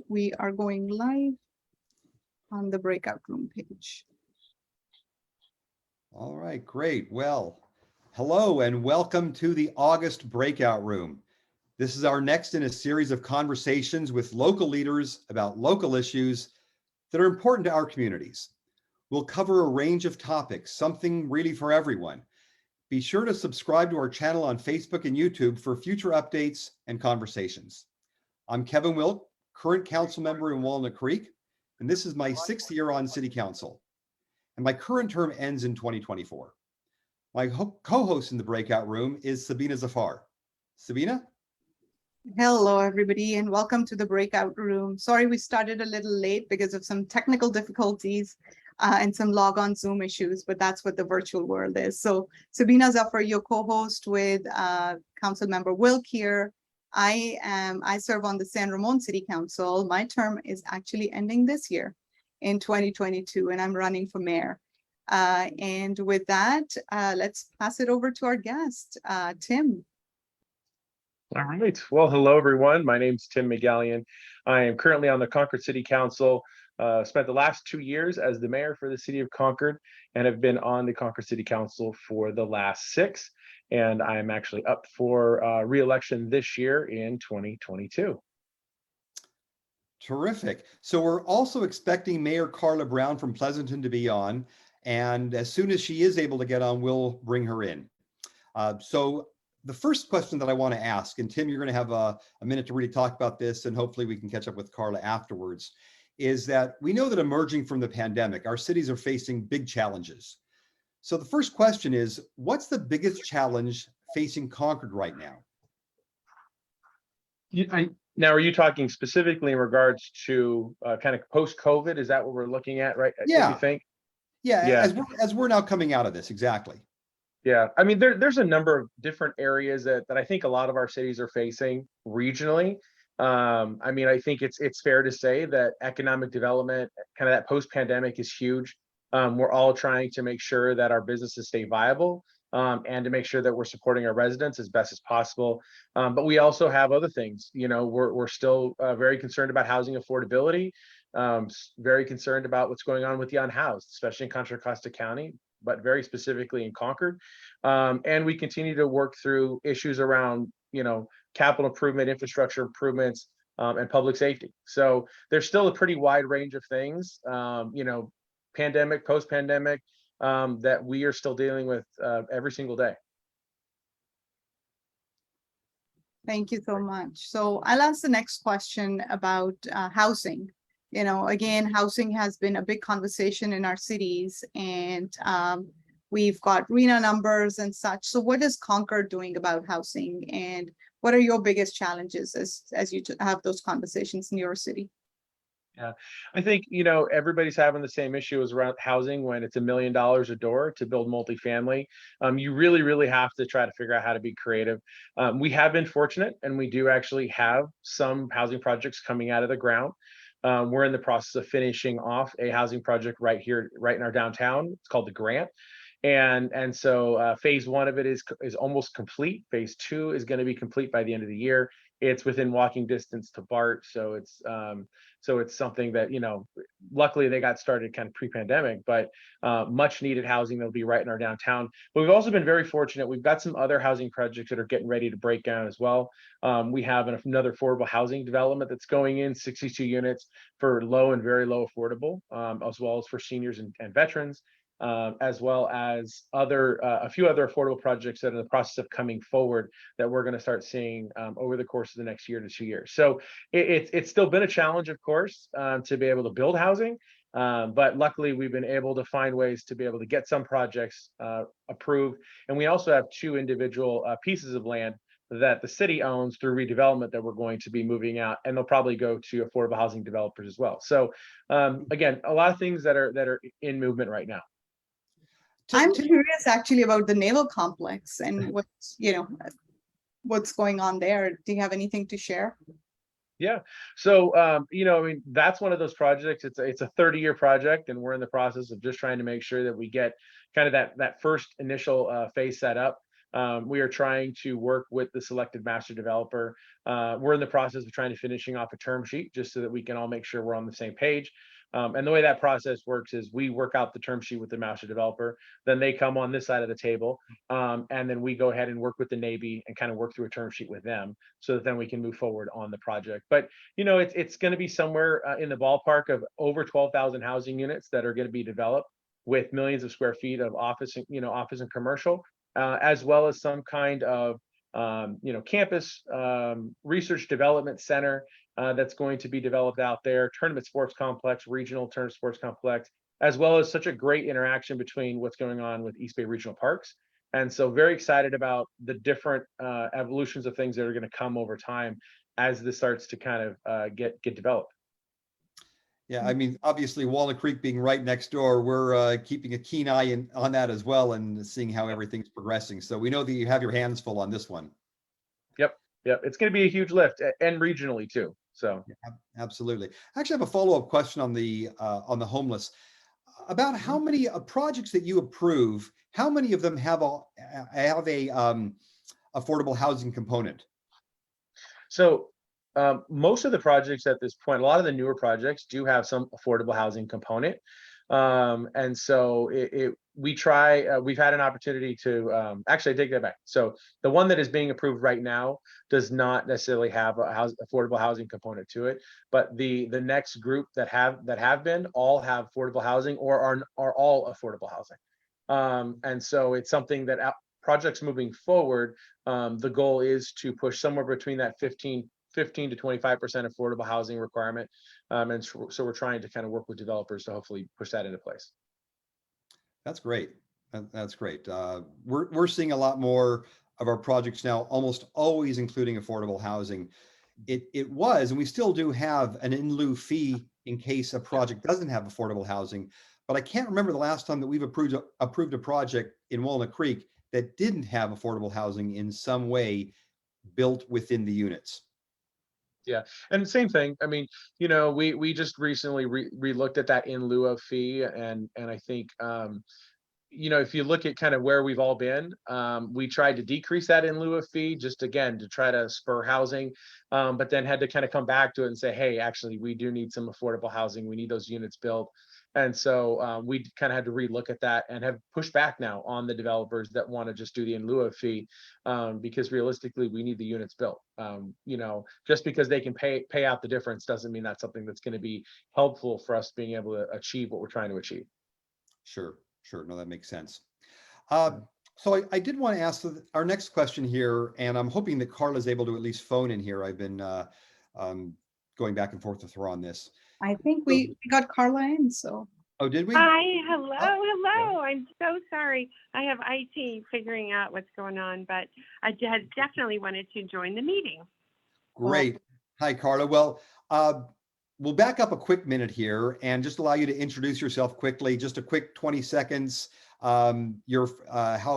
We are going live on the breakout room page. All right, great. Well, hello and welcome to the August breakout room. This is our next in a series of conversations with local leaders about local issues that are important to our communities. We'll cover a range of topics, something really for everyone. Be sure to subscribe to our channel on Facebook and YouTube for future updates and conversations. I'm Kevin Wilk, current council member in Walnut Creek, and this is my 6th year on City Council. And my current term ends in 2024. My co-host in the breakout room is Sabina Zafar. Sabina? Hello, everybody, and welcome to the breakout room. Sorry, we started a little late because of some technical difficulties and some log-on Zoom issues, but that's what the virtual world is. So Sabina Zafar, your co-host with Councilmember Wilk here. I serve on the San Ramon City Council. My term is actually ending this year in 2022, and I'm running for mayor. And with that, let's pass it over to our guest, Tim. All right. Well, hello, everyone. My name is Tim McGallian. I am currently on the Concord City Council. Spent the last 2 years as the mayor for the city of Concord and have been on the Concord City Council for the last 6. And I'm actually up for re-election this year in 2022. Terrific. So we're also expecting Mayor Karla Brown from Pleasanton to be on. And as soon as she is able to get on, we'll bring her in. So the first question that I want to ask, and Tim, you're going to have a minute to really talk about this, and hopefully we can catch up with Karla afterwards, is that we know that emerging from the pandemic, our cities are facing big challenges. So the first question is, what's the biggest challenge facing Concord right now? Now, are you talking specifically in regards to kind of post-COVID? Is that what we're looking at, right? Yeah. What you think? Yeah. As we're now coming out of this, exactly. Yeah, I mean, there's a number of different areas that I think a lot of our cities are facing regionally. I mean, I think it's fair to say that economic development, kind of that post-pandemic, is huge. We're all trying to make sure that our businesses stay viable and to make sure that we're supporting our residents as best as possible. But we also have other things. You know, we're still very concerned about housing affordability, very concerned about what's going on with the unhoused, especially in Contra Costa County, but very specifically in Concord. And we continue to work through issues around, you know, capital improvement, infrastructure improvements, and public safety. So there's still a pretty wide range of things, you know, pandemic, post-pandemic, that we are still dealing with every single day. Thank you so much. So I'll ask the next question about housing. You know, again, housing has been a big conversation in our cities, and we've got RENA numbers and such. So what is Concord doing about housing, and what are your biggest challenges as you have those conversations in your city? Yeah, I think, you know, everybody's having the same issue as around housing. When it's $1 million a door to build multifamily, you really have to try to figure out how to be creative. We have been fortunate, and we do actually have some housing projects coming out of the ground. We're in the process of finishing off a housing project right here, right in our downtown. It's called the Grant. And so phase 1 of it is almost complete. Phase 2 is going to be complete by the end of the year. It's within walking distance to BART. So it's something that, you know, luckily they got started kind of pre-pandemic, but much needed housing that'll be right in our downtown. But we've also been very fortunate. We've got some other housing projects that are getting ready to break down as well. We have another affordable housing development that's going in, 62 units for low and very low affordable, as well as for seniors and veterans. As well as a few other affordable projects that are in the process of coming forward that we're going to start seeing over the course of the next year to 2 years. So it's still been a challenge, of course, to be able to build housing. But luckily, we've been able to find ways to be able to get some projects approved. And we also have 2 individual pieces of land that the city owns through redevelopment that we're going to be moving out, and they'll probably go to affordable housing developers as well. So again, a lot of things that are in movement right now. I'm curious actually about the naval complex and what's going on there. Do you have anything to share? Yeah, so you know, I mean, that's one of those projects. It's a 30-year project, and we're in the process of just trying to make sure that we get kind of that first initial phase set up. We are trying to work with the selected master developer. We're in the process of trying to finishing off a term sheet just so that we can all make sure we're on the same page. And the way that process works is we work out the term sheet with the master developer, then they come on this side of the table, and then we go ahead and work with the Navy and kind of work through a term sheet with them so that then we can move forward on the project. But it's going to be somewhere in the ballpark of over 12,000 housing units that are going to be developed with millions of square feet of office and commercial, as well as some kind of campus research development center that's going to be developed out there, tournament sports complex, regional tournament sports complex, as well as such a great interaction between what's going on with East Bay Regional Parks. And so very excited about the different evolutions of things that are going to come over time as this starts to kind of get developed. Yeah, I mean, obviously Walnut Creek being right next door, we're keeping a keen eye on that as well and seeing how everything's progressing. So we know that you have your hands full on this one. Yep, it's going to be a huge lift, and regionally too. So yeah, absolutely. I actually have a follow-up question on the homeless. About how many projects that you approve, how many of them have a affordable housing component? So most of the projects at this point, a lot of the newer projects do have some affordable housing component. And so we've had an opportunity to actually I take that back. So the one that is being approved right now does not necessarily have a affordable housing component to it, but the next group that have been all have affordable housing or are all affordable housing. And so it's something that projects moving forward, the goal is to push somewhere between that 15 to 25% affordable housing requirement. And so we're trying to kind of work with developers to hopefully push that into place. That's great. That's great. We're seeing a lot more of our projects now, almost always including affordable housing. It was, and we still do have an in lieu fee in case a project doesn't have affordable housing. But I can't remember the last time that we've approved a project in Walnut Creek that didn't have affordable housing in some way built within the units. Yeah, and same thing. I mean, we just recently re-looked at that in lieu of fee, and I think if you look at kind of where we've all been, we tried to decrease that in lieu of fee just again to try to spur housing, but then had to kind of come back to it and say, hey, actually, we do need some affordable housing. We need those units built. And so we kind of had to relook at that and have pushed back now on the developers that want to just do the in lieu of fee, because realistically, we need the units built. Just because they can pay out the difference doesn't mean that's something that's going to be helpful for us being able to achieve what we're trying to achieve. Sure. No, that makes sense. So I did want to ask our next question here, and I'm hoping that Karla is able to at least phone in here. I've been going back and forth with her on this. I think we got Karla in, so. Oh, did we? Hi, hello. Yeah. I'm so sorry. I have IT figuring out what's going on, but I definitely wanted to join the meeting. Great. Hi, Karla. Well, we'll back up a quick minute here and just allow you to introduce yourself quickly, just a quick 20 seconds. How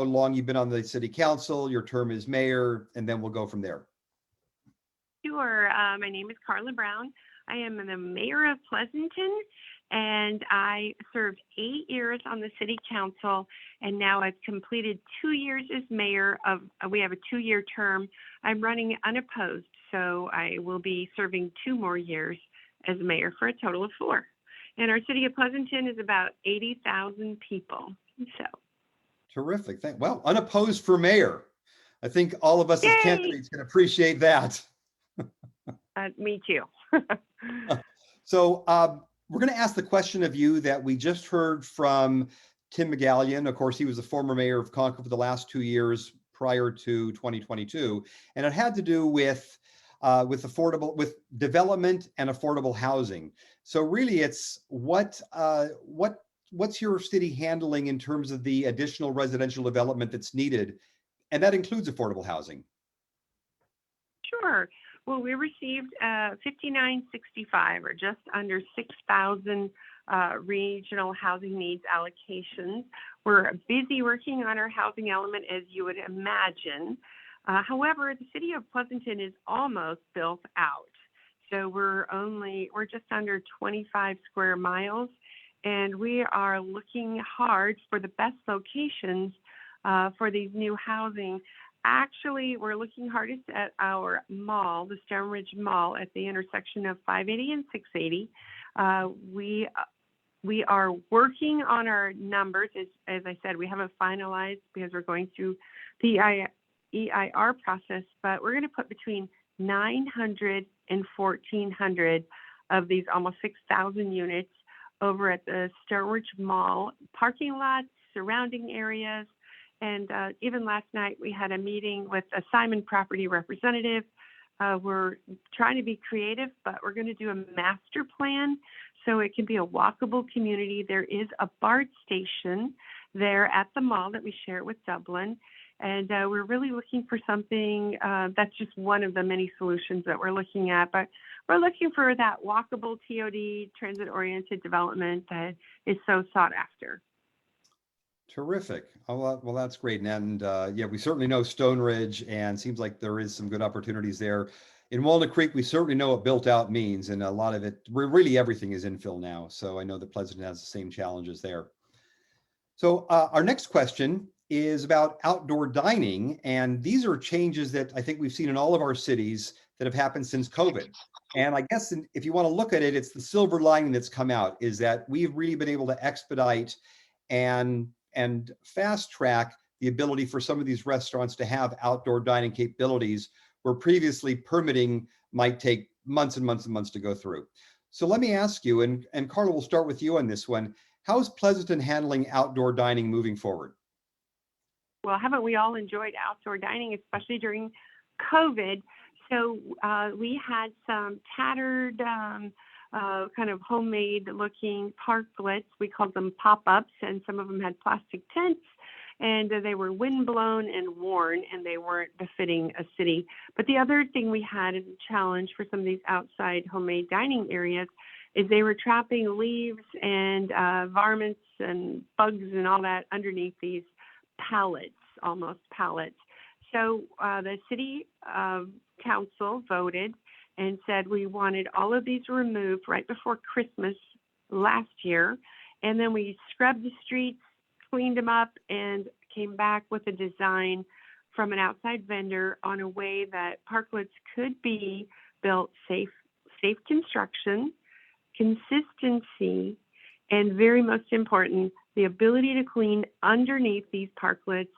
long you've been on the city council, your term as mayor, and then we'll go from there. Sure. My name is Karla Brown. I am the mayor of Pleasanton, and I served 8 years on the city council, and now I've completed 2 years as mayor we have a 2-year term. I'm running unopposed, so I will be serving 2 more years as mayor for a total of 4. And our city of Pleasanton is about 80,000 people. So terrific. Well, unopposed for mayor. I think all of us as candidates can appreciate that. Me too. So we're going to ask the question of you that we just heard from Tim McGallian. Of course, he was the former mayor of Concord for the last 2 years prior to 2022, and it had to do with development and affordable housing. So really, it's what's your city handling in terms of the additional residential development that's needed, and that includes affordable housing. Sure. Well, we received 5965, or just under 6,000 regional housing needs allocations. We're busy working on our housing element, as you would imagine. However, the city of Pleasanton is almost built out. So we're just under 25 square miles, and we are looking hard for the best locations for these new housing. Actually, we're looking hardest at our mall, the Stone Ridge Mall at the intersection of 580 and 680. We are working on our numbers. As I said, we haven't finalized because we're going through the EIR process, but we're going to put between 900 and 1,400 of these almost 6,000 units over at the Stone Ridge Mall parking lots, surrounding areas. And even last night, we had a meeting with a Simon property representative. We're trying to be creative, but we're going to do a master plan so it can be a walkable community. There is a BART station there at the mall that we share with Dublin. And we're really looking for something that's just one of the many solutions that we're looking at. But we're looking for that walkable TOD, transit-oriented development that is so sought after. Terrific. Oh, well, that's great. And yeah, we certainly know Stone Ridge, and seems like there is some good opportunities there. In Walnut Creek, we certainly know what built out means, and a lot of it, really everything is infill now. So I know that Pleasanton has the same challenges there. So our next question is about outdoor dining. And these are changes that I think we've seen in all of our cities that have happened since COVID. And I guess if you want to look at it, it's the silver lining that's come out is that we've really been able to expedite and fast track the ability for some of these restaurants to have outdoor dining capabilities where previously permitting might take months and months and months to go through. So let me ask you, and Karla, we'll start with you on this one. How is Pleasanton handling outdoor dining moving forward? Well, haven't we all enjoyed outdoor dining, especially during COVID? So we had some tattered, kind of homemade looking parklets. We called them pop-ups, and some of them had plastic tents, and they were windblown and worn, and they weren't befitting a city. But the other thing we had as a challenge for some of these outside homemade dining areas is they were trapping leaves and varmints and bugs and all that underneath these pallets, almost pallets. So the city council voted and said we wanted all of these removed right before Christmas last year. And then we scrubbed the streets, cleaned them up, and came back with a design from an outside vendor on a way that parklets could be built safe construction, consistency, and very most important, the ability to clean underneath these parklets,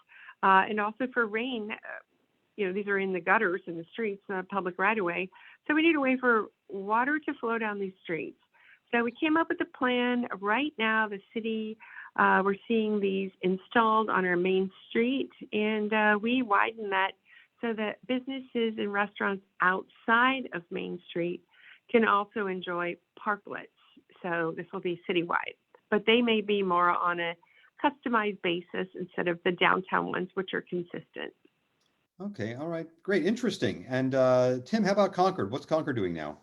and also for rain. These are in the gutters in the streets, public right of way. So we need a way for water to flow down these streets. So we came up with a plan. Right now, the city, we're seeing these installed on our main street, and we widen that so that businesses and restaurants outside of Main Street can also enjoy parklets. So this will be citywide, but they may be more on a customized basis instead of the downtown ones, which are consistent. Okay, all right, great, interesting. And Tim, how about Concord? What's Concord doing now?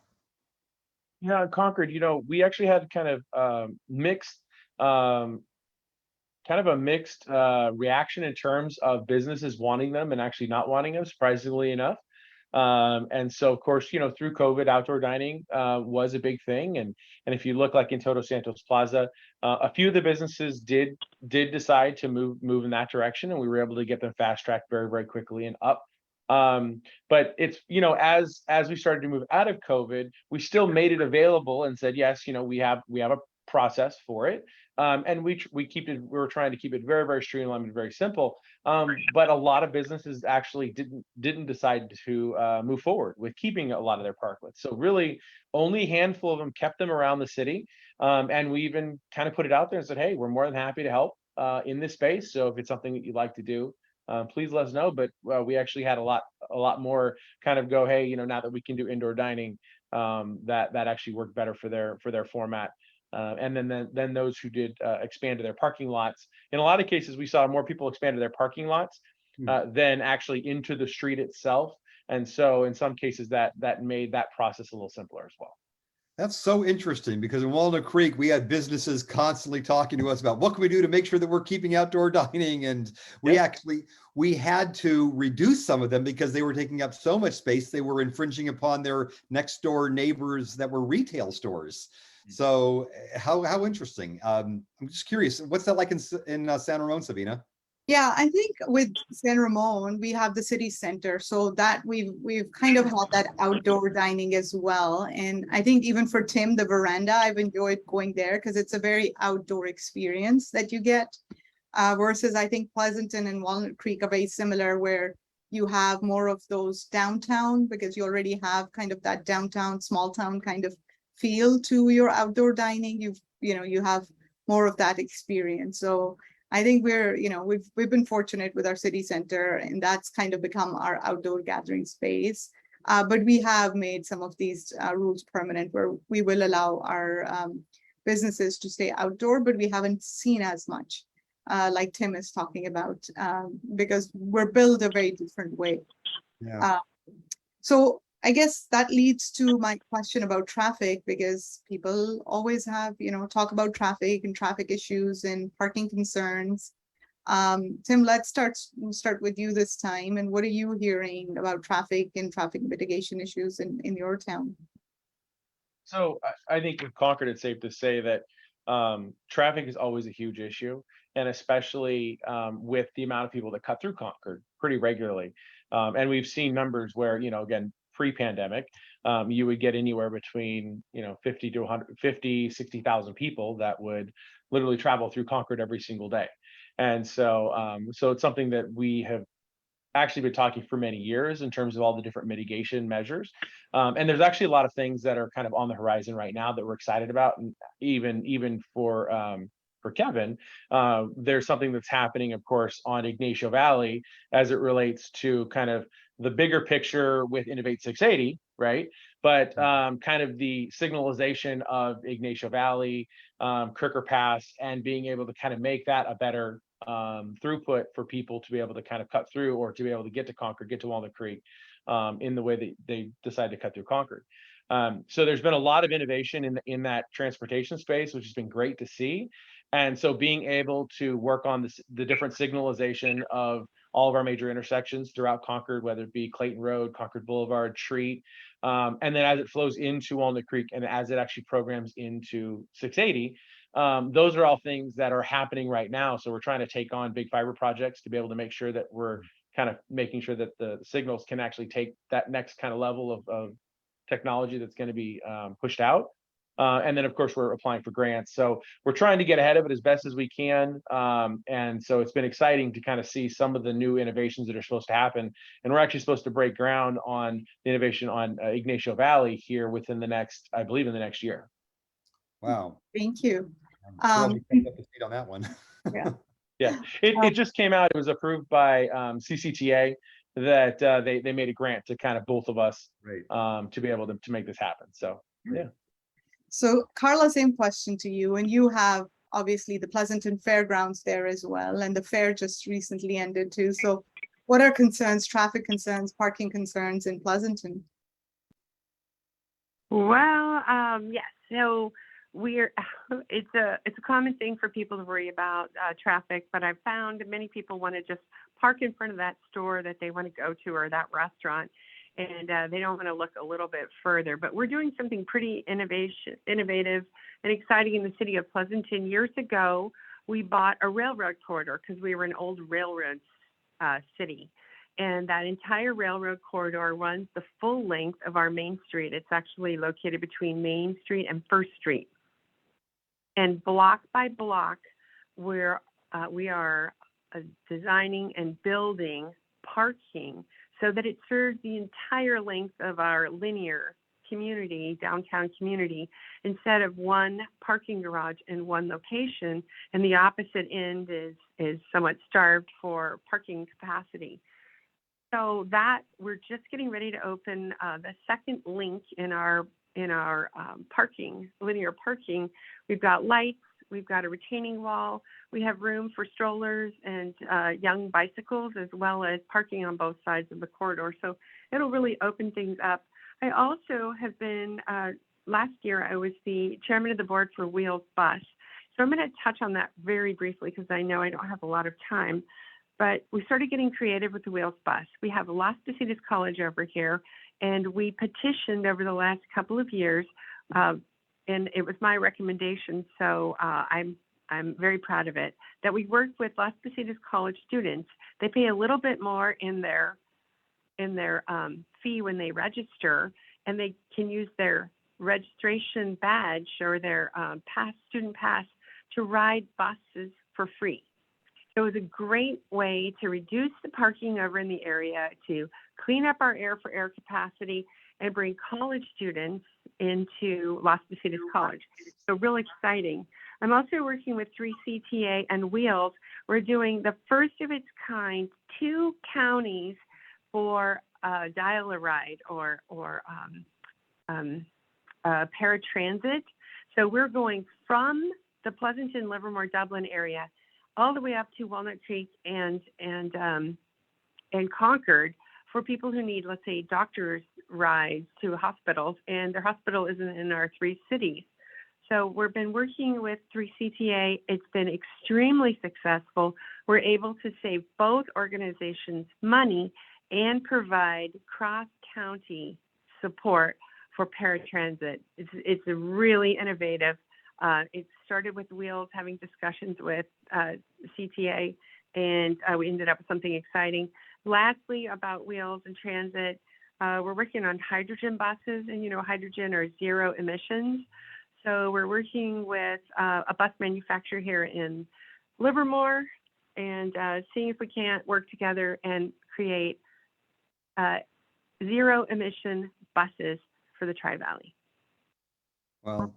Yeah, Concord, we actually had kind of mixed, reaction in terms of businesses wanting them and actually not wanting them, surprisingly enough. And so, of course, through COVID, outdoor dining was a big thing. And if you look like in Todos Santos Plaza, a few of the businesses did decide to move in that direction, and we were able to get them fast tracked very, very quickly and up. But it's, as we started to move out of COVID, we still made it available and said, yes, we have a process for it. And we were trying to keep it very, very streamlined and very simple. But a lot of businesses actually didn't decide to move forward with keeping a lot of their parklets. So really only a handful of them kept them around the city. And we even kind of put it out there and said, hey, we're more than happy to help in this space. So if it's something that you'd like to do, please let us know. But we actually had a lot more kind of go, hey, now that we can do indoor dining, that actually worked better for their format. And then those who did expand to their parking lots. In a lot of cases, we saw more people expand to their parking lots than actually into the street itself. And so in some cases that made that process a little simpler as well. That's so interesting, because in Walnut Creek, we had businesses constantly talking to us about what can we do to make sure that we're keeping outdoor dining. And we had to reduce some of them because they were taking up so much space. They were infringing upon their next door neighbors that were retail stores. So how interesting. I'm just curious, what's that like in San Ramon, Sabina? Yeah, I think with San Ramon, we have the city center, so that we've kind of had that outdoor dining as well. And I think even for Tim, the veranda, I've enjoyed going there because it's a very outdoor experience that you get. Versus I think Pleasanton and Walnut Creek are very similar, where you have more of those downtown because you already have kind of that downtown, small town kind of feel to your outdoor dining. You have more of that experience. So I think we've been fortunate with our city center, and that's kind of become our outdoor gathering space. But we have made some of these rules permanent, where we will allow our businesses to stay outdoor, but we haven't seen as much like Tim is talking about, because we're built a very different way. Yeah. So I guess that leads to my question about traffic, because people always have, talk about traffic and traffic issues and parking concerns. Tim, let's start with you this time. And what are you hearing about traffic and traffic mitigation issues in your town? So I think with Concord, it's safe to say that traffic is always a huge issue, and especially with the amount of people that cut through Concord pretty regularly. And we've seen numbers where, again, pre-pandemic, you would get anywhere between 50 to 150, 60,000 people that would literally travel through Concord every single day. And so it's something that we have actually been talking for many years in terms of all the different mitigation measures. And there's actually a lot of things that are kind of on the horizon right now that we're excited about. And even for Kevin, there's something that's happening, of course, on Ignacio Valley as it relates to kind of the bigger picture with Innovate 680, right? But kind of the signalization of Ignacio Valley, Kirker Pass, and being able to kind of make that a better throughput for people to be able to kind of cut through, or to be able to get to Concord, get to Walnut Creek, in the way that they decide to cut through Concord. So there's been a lot of innovation in that transportation space, which has been great to see. And so being able to work on the different signalization of all of our major intersections throughout Concord, whether it be Clayton Road, Concord Boulevard, Treat, and then as it flows into Walnut Creek, and as it actually programs into 680, those are all things that are happening right now. So we're trying to take on big fiber projects to be able to make sure that we're kind of making sure that the signals can actually take that next kind of level of technology that's going to be pushed out. And then, of course, we're applying for grants. So we're trying to get ahead of it as best as we can. And so it's been exciting to kind of see some of the new innovations that are supposed to happen. And we're actually supposed to break ground on the innovation on Ignacio Valley here within the next, I believe, in the next year. Wow. Thank you. I'm thrilled we came up to speed on that one. Yeah. Yeah, it just came out. It was approved by CCTA that they made a grant to kind of both of us to be able to make this happen. So, yeah. So Karla, same question to you. And you have obviously the Pleasanton Fairgrounds there as well. And the fair just recently ended too. So what are concerns, traffic concerns, parking concerns in Pleasanton? Well, yes. So it's a common thing for people to worry about traffic, but I've found many people want to just park in front of that store that they want to go to, or that restaurant, and they don't want to look a little bit further. But we're doing something pretty innovative and exciting in the city of Pleasanton. Years ago, we bought a railroad corridor because we were an old railroad city. And that entire railroad corridor runs the full length of our Main Street. It's actually located between Main Street and First Street. And block by block, we are designing and building parking so that it serves the entire length of our linear community, downtown community, instead of one parking garage in one location, and the opposite end is somewhat starved for parking capacity. So that we're just getting ready to open the second link in our parking, linear parking. We've got lights, we've got a retaining wall, we have room for strollers and young bicycles, as well as parking on both sides of the corridor. So it'll really open things up. I also have been, last year I was the chairman of the board for Wheels Bus. So I'm going to touch on that very briefly because I know I don't have a lot of time. But we started getting creative with the Wheels Bus. We have Las Positas College over here, and we petitioned over the last couple of years, and it was my recommendation. So I'm I'm very proud of it, that we worked with Las Positas College students. They pay a little bit more in their fee when they register, and they can use their registration badge or their student pass to ride buses for free. So it was a great way to reduce the parking over in the area, to clean up our air for air capacity, and bring college students into Las Positas College. So real exciting. I'm also working with 3CTA and Wheels. We're doing the first of its kind 2 counties for dial-a-ride or paratransit. So we're going from the Pleasanton, Livermore, Dublin area all the way up to Walnut Creek and Concord for people who need, let's say, doctor's rides to hospitals, and their hospital isn't in our 3 cities. So we've been working with 3CTA. It's been extremely successful. We're able to save both organizations money and provide cross-county support for paratransit. It's really innovative. It started with Wheels having discussions with CTA, and we ended up with something exciting. Lastly, about Wheels and transit, we're working on hydrogen buses, and hydrogen or zero emissions. So we're working with a bus manufacturer here in Livermore and seeing if we can't work together and create zero emission buses for the Tri-Valley. Well,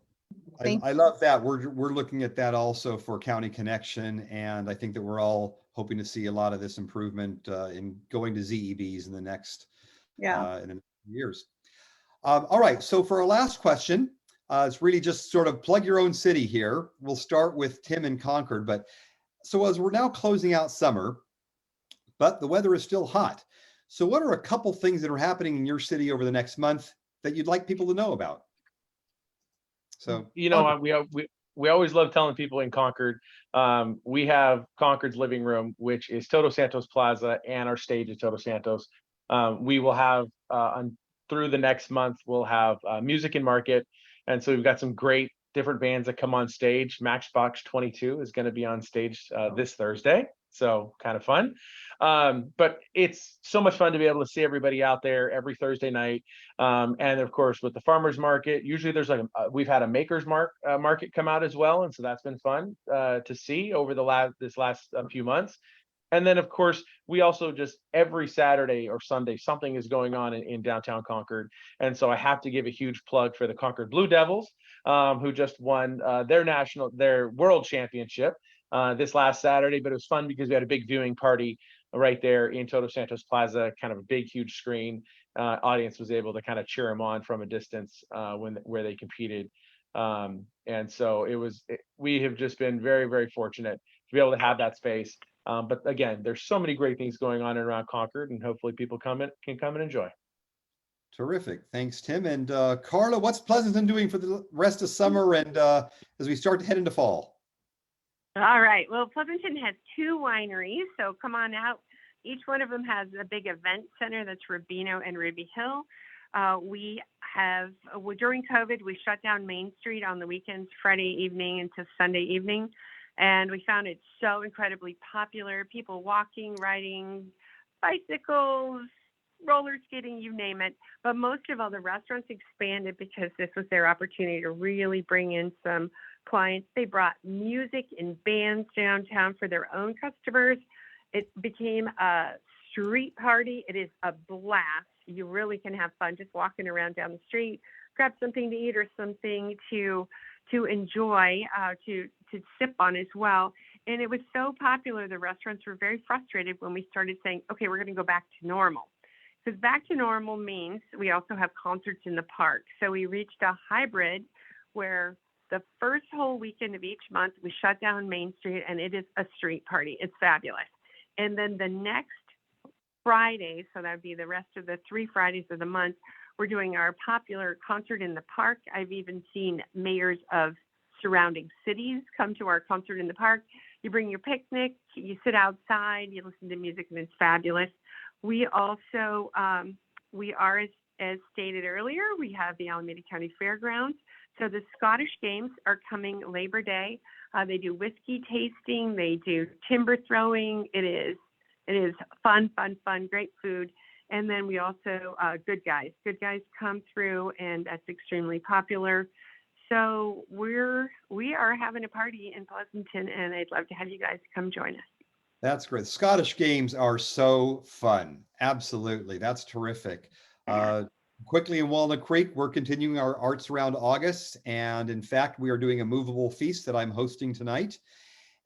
Thank I love that. We're looking at that also for County Connection, and I think that we're all hoping to see a lot of this improvement in going to ZEBs in the next in the next years. All right, so for our last question, it's really just sort of plug your own city here. We'll start with Tim in Concord, but so as we're now closing out summer, but the weather is still hot. So what are a couple things that are happening in your city over the next month that you'd like people to know about? So, we always love telling people in Concord, we have Concord's living room, which is Todos Santos Plaza, and our stage is Todos Santos. We will have through the next month, we'll have music and market. And so we've got some great different bands that come on stage. Matchbox 22 is going to be on stage this Thursday. So kind of fun. But it's so much fun to be able to see everybody out there every Thursday night. And of course, with the farmers market, usually there's we've had a makers market come out as well. And so that's been fun to see over this last few months. And then, of course, we also just every Saturday or Sunday, something is going on in downtown Concord. And so I have to give a huge plug for the Concord Blue Devils, who just won their world championship this last Saturday. But it was fun because we had a big viewing party right there in Todos Santos Plaza, kind of a big, huge screen. Audience was able to kind of cheer them on from a distance where they competed. And so we have just been very, very fortunate to be able to have that space. But again, there's so many great things going on around Concord, and hopefully people can come and enjoy. Terrific. Thanks, Tim. And Karla, what's Pleasanton doing for the rest of summer and as we start to head into fall? All right. Well, Pleasanton has 2 wineries, so come on out. Each one of them has a big event center that's Rubino and Ruby Hill. During COVID, we shut down Main Street on the weekends, Friday evening into Sunday evening. And we found it so incredibly popular. People walking, riding, bicycles, roller skating, you name it. But most of all, the restaurants expanded because this was their opportunity to really bring in some clients. They brought music and bands downtown for their own customers. It became a street party. It is a blast. You really can have fun just walking around down the street, grab something to eat or something to enjoy, to sip on as well. And it was so popular, the restaurants were very frustrated when we started saying, okay, we're going to go back to normal. Because back to normal means we also have concerts in the park. So we reached a hybrid where the first whole weekend of each month, we shut down Main Street and it is a street party. It's fabulous. And then the next Friday, so that would be the rest of the 3 Fridays of the month, we're doing our popular concert in the park. I've even seen mayors of surrounding cities come to our concert in the park. You bring your picnic, you sit outside, you listen to music, and it's fabulous. We also, as stated earlier, we have the Alameda County Fairgrounds. So the Scottish Games are coming Labor Day. They do whiskey tasting, they do timber throwing. It is fun, great food. And then we also, Good Guys. Good Guys come through, and that's extremely popular. So we are having a party in Pleasanton, and I'd love to have you guys come join us. That's great. Scottish games are so fun. Absolutely. That's terrific. Quickly in Walnut Creek, we're continuing our Arts Around August. And in fact, we are doing a movable feast that I'm hosting tonight.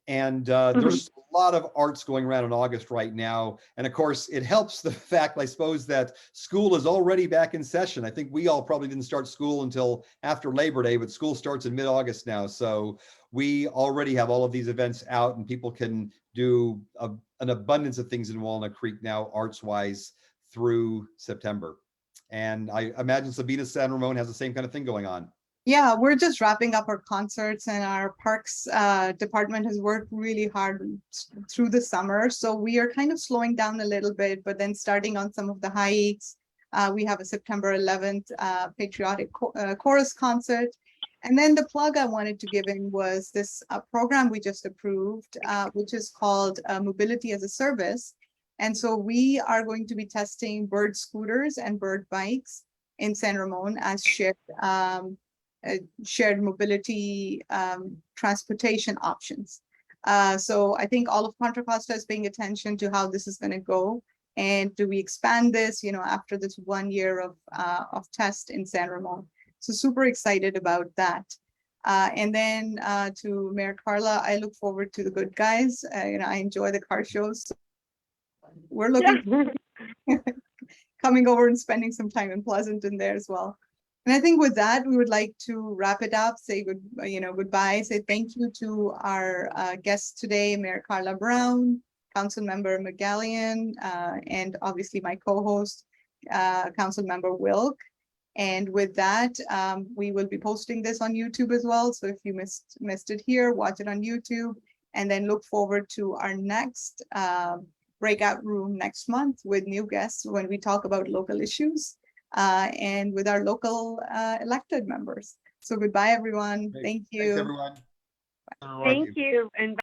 And there's a lot of arts going around in August right now. And of course, it helps the fact, I suppose, that school is already back in session. I think we all probably didn't start school until after Labor Day, but school starts in mid-August now. So we already have all of these events out, and people can do an abundance of things in Walnut Creek now, arts-wise, through September. And I imagine Sabina San Ramon has the same kind of thing going on. Yeah, we're just wrapping up our concerts, and our parks department has worked really hard through the summer. So we are kind of slowing down a little bit, but then starting on some of the hikes. We have a September 11th patriotic chorus concert. And then the plug I wanted to give in was this program we just approved, which is called Mobility as a Service. And so we are going to be testing bird scooters and bird bikes in San Ramon as shared mobility transportation options. So I think all of Contra Costa is paying attention to how this is going to go. And do we expand this, after this 1 year of test in San Ramon? So super excited about that. And then to Mayor Karla, I look forward to the Good Guys. I enjoy the car shows. So we're looking coming over and spending some time in Pleasanton there as well. And I think with that, we would like to wrap it up, say goodbye, say thank you to our guests today, Mayor Karla Brown, Councilmember McGallian, and obviously my co-host, Councilmember Wilk. And with that, we will be posting this on YouTube as well. So if you missed it here, watch it on YouTube, and then look forward to our next breakout room next month with new guests when we talk about local issues and with our local elected members. So goodbye, everyone. Great. Thank you. Thanks, everyone. Thank you. And